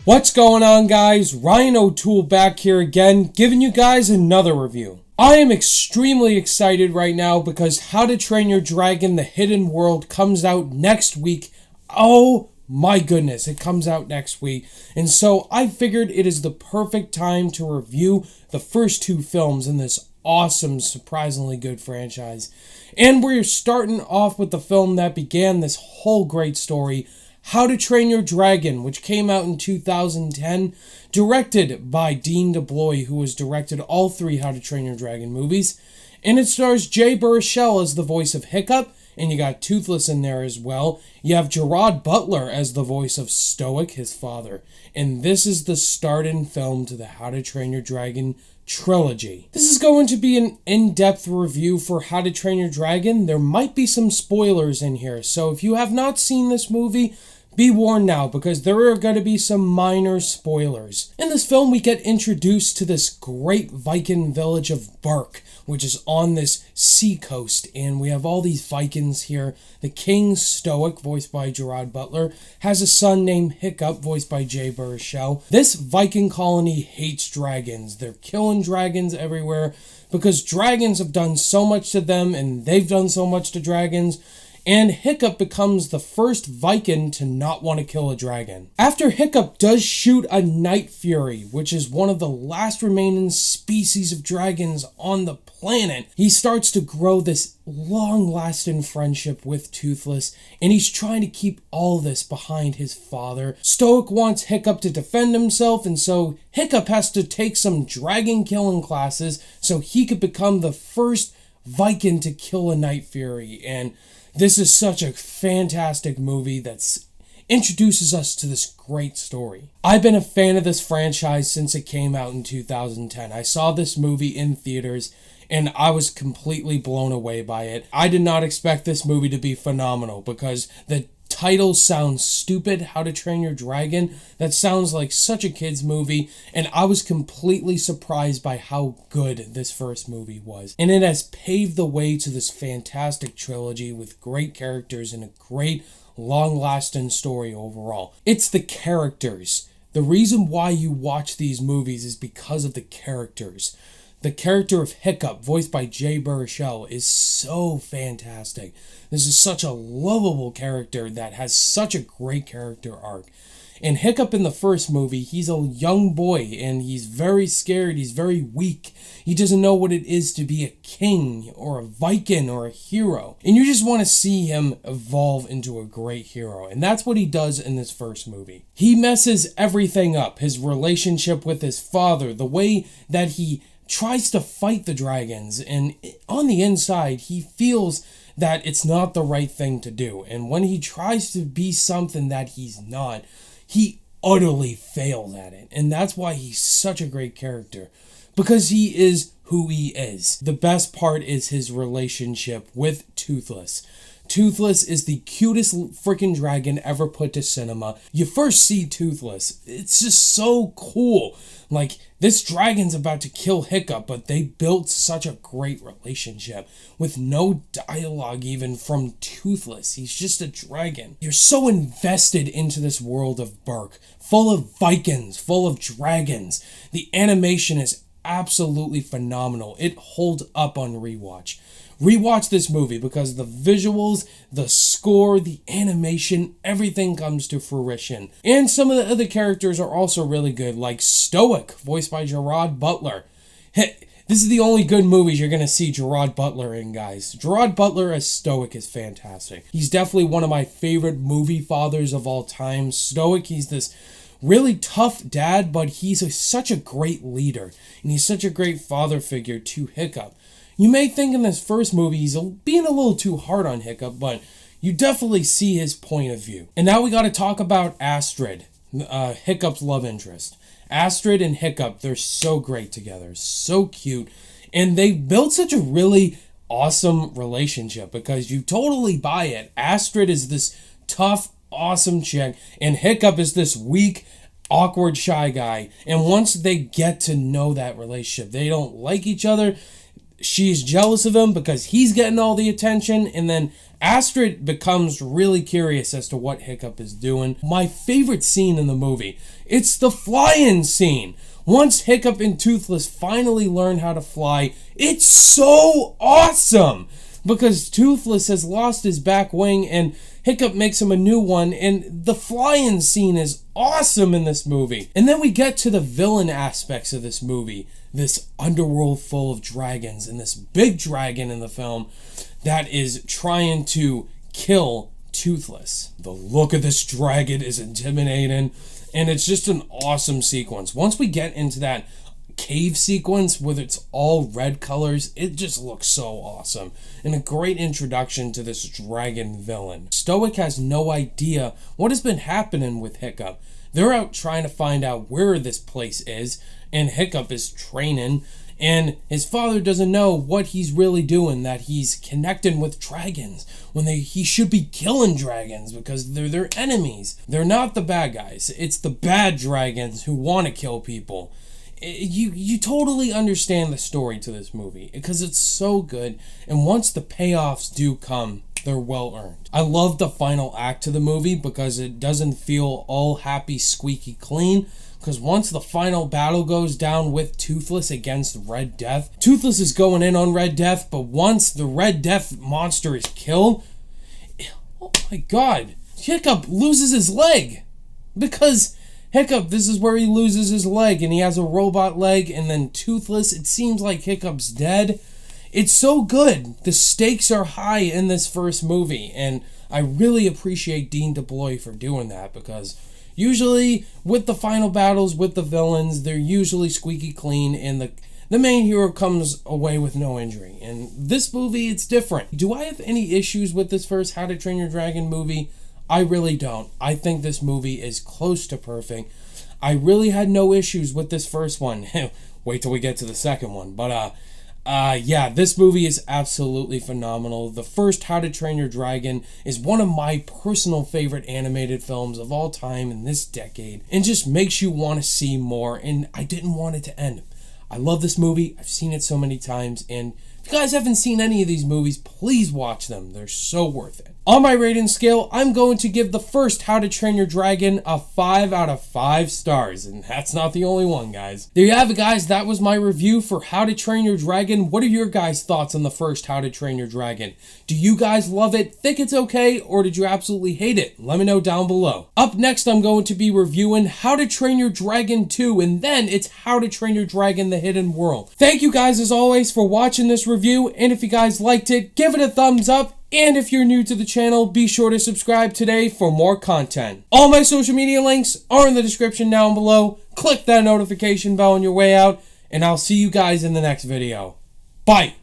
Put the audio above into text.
What's going on, guys? Ryan O'Toole back here again, giving you guys another review. I am extremely excited right now because How to Train Your Dragon: The Hidden World comes out next week. Oh my goodness, it comes out next week. And so I figured it is the perfect time to review the first two films in this awesome, surprisingly good franchise. And we're starting off with the film that began this whole great story, How to Train Your Dragon, which came out in 2010, directed by Dean DeBlois, who has directed all three How to Train Your Dragon movies. And it stars Jay Baruchel as the voice of Hiccup, and you got Toothless in there as well. You have Gerard Butler as the voice of Stoic, his father. And this is the start-in film to the How to Train Your Dragon trilogy. This is going to be an in-depth review for How to Train Your Dragon. There might be some spoilers in here, so if you have not seen this movie, be warned now, because there are going to be some minor spoilers. In this film, we get introduced to this great Viking village of Berk, which is on this sea coast, and we have all these Vikings here. The King Stoic, voiced by Gerard Butler, has a son named Hiccup, voiced by Jay Baruchel. This Viking colony hates dragons. They're killing dragons everywhere, because dragons have done so much to them, and they've done so much to dragons. And Hiccup becomes the first Viking to not want to kill a dragon. After Hiccup does shoot a Night Fury, which is one of the last remaining species of dragons on the planet, he starts to grow this long-lasting friendship with Toothless, and he's trying to keep all this behind his father. Stoic wants Hiccup to defend himself, and so Hiccup has to take some dragon killing classes so he could become the first Viking to kill a Night Fury. And this is such a fantastic movie that introduces us to this great story. I've been a fan of this franchise since it came out in 2010. I saw this movie in theaters and I was completely blown away by it. I did not expect this movie to be phenomenal because the title sounds stupid, How to Train Your Dragon. That sounds like such a kid's movie, and I was completely surprised by how good this first movie was. And it has paved the way to this fantastic trilogy with great characters and a great, long-lasting story overall. It's the characters. The reason why you watch these movies is because of the characters. The character of Hiccup, voiced by Jay Baruchel, is so fantastic. This is such a lovable character that has such a great character arc. And Hiccup in the first movie, he's a young boy and he's very scared, he's very weak. He doesn't know what it is to be a king or a Viking or a hero. And you just want to see him evolve into a great hero. And that's what he does in this first movie. He messes everything up. His relationship with his father, the way that he tries to fight the dragons, and on the inside he feels that it's not the right thing to do, and when he tries to be something that he's not, he utterly fails at it. And that's why he's such a great character, because he is who he is. The best part is his relationship with Toothless. Toothless is the cutest freaking dragon ever put to cinema. You first see Toothless, it's just so cool. Like, this dragon's about to kill Hiccup, but they built such a great relationship with no dialogue even from Toothless. He's just a dragon. You're so invested into this world of Berk, full of Vikings, full of dragons. The animation is absolutely phenomenal. It holds up on rewatch. Rewatch this movie because the visuals, the score, the animation, everything comes to fruition. And some of the other characters are also really good, like Stoic, voiced by Gerard Butler. This is the only good movies you're going to see Gerard Butler in, guys. Gerard Butler as Stoic is fantastic. He's definitely one of my favorite movie fathers of all time. Stoic, he's this really tough dad, but he's such a great leader. And he's such a great father figure to Hiccup. You may think in this first movie he's being a little too hard on Hiccup, but you definitely see his point of view. And now we got to talk about Astrid, Hiccup's love interest. Astrid and Hiccup, they're so great together, so cute, and they built such a really awesome relationship because you totally buy it. Astrid is this tough, awesome chick, and Hiccup is this weak, awkward, shy guy. And once they get to know that relationship, they don't like each other. she's jealous of him because he's getting all the attention, and then Astrid becomes really curious as to what Hiccup is doing. My favorite scene in the movie, it's the fly-in scene. Once Hiccup and Toothless finally learn how to fly, it's so awesome! Because Toothless has lost his back wing and Hiccup makes him a new one, and the fly-in scene is awesome in this movie. And then we get to the villain aspects of this movie. This underworld full of dragons, and this big dragon in the film that is trying to kill Toothless. The look of this dragon is intimidating, and it's just an awesome sequence. Once we get into that cave sequence with its all red colors, it just looks so awesome, and a great introduction to this dragon villain. Stoic has no idea what has been happening with Hiccup. They're out trying to find out where this place is, and Hiccup is training, and his father doesn't know what he's really doing, that he's connecting with dragons when he should be killing dragons because they're their enemies. They're not the bad guys. It's the bad dragons who want to kill people. You totally understand the story to this movie because it's so good, and once the payoffs do come, they're well earned. I love the final act to the movie because it doesn't feel all happy, squeaky clean. Because once the final battle goes down with Toothless against Red Death, Toothless is going in on Red Death, but once the Red Death monster is killed, oh my god, Hiccup loses his leg. Because Hiccup, this is where he loses his leg, and he has a robot leg, and then Toothless, it seems like Hiccup's dead. It's so good. The stakes are high in this first movie, and I really appreciate Dean DeBlois for doing that, because usually with the final battles with the villains, they're usually squeaky clean, and the main hero comes away with no injury. And this movie, it's different. Do I have any issues with this first How to Train Your Dragon movie? I really don't. I think this movie is close to perfect. I really had no issues with this first one. Wait till we get to the second one. But yeah, this movie is absolutely phenomenal. The first How to Train Your Dragon is one of my personal favorite animated films of all time in this decade, and just makes you want to see more, and I didn't want it to end. I love this movie. I've seen it so many times, and if you guys haven't seen any of these movies, please watch them. They're so worth it. On my rating scale, I'm going to give the first How to Train Your Dragon a 5 out of 5 stars. And that's not the only one, guys. There you have it, guys. That was my review for How to Train Your Dragon. What are your guys' thoughts on the first How to Train Your Dragon? Do you guys love it, think it's okay, or did you absolutely hate it? Let me know down below. Up next, I'm going to be reviewing How to Train Your Dragon 2, and then it's How to Train Your Dragon The Hidden World. Thank you guys, as always, for watching this review, and if you guys liked it, give it a thumbs up. And if you're new to the channel, be sure to subscribe today for more content. All my social media links are in the description down below. Click that notification bell on your way out, and I'll see you guys in the next video. Bye!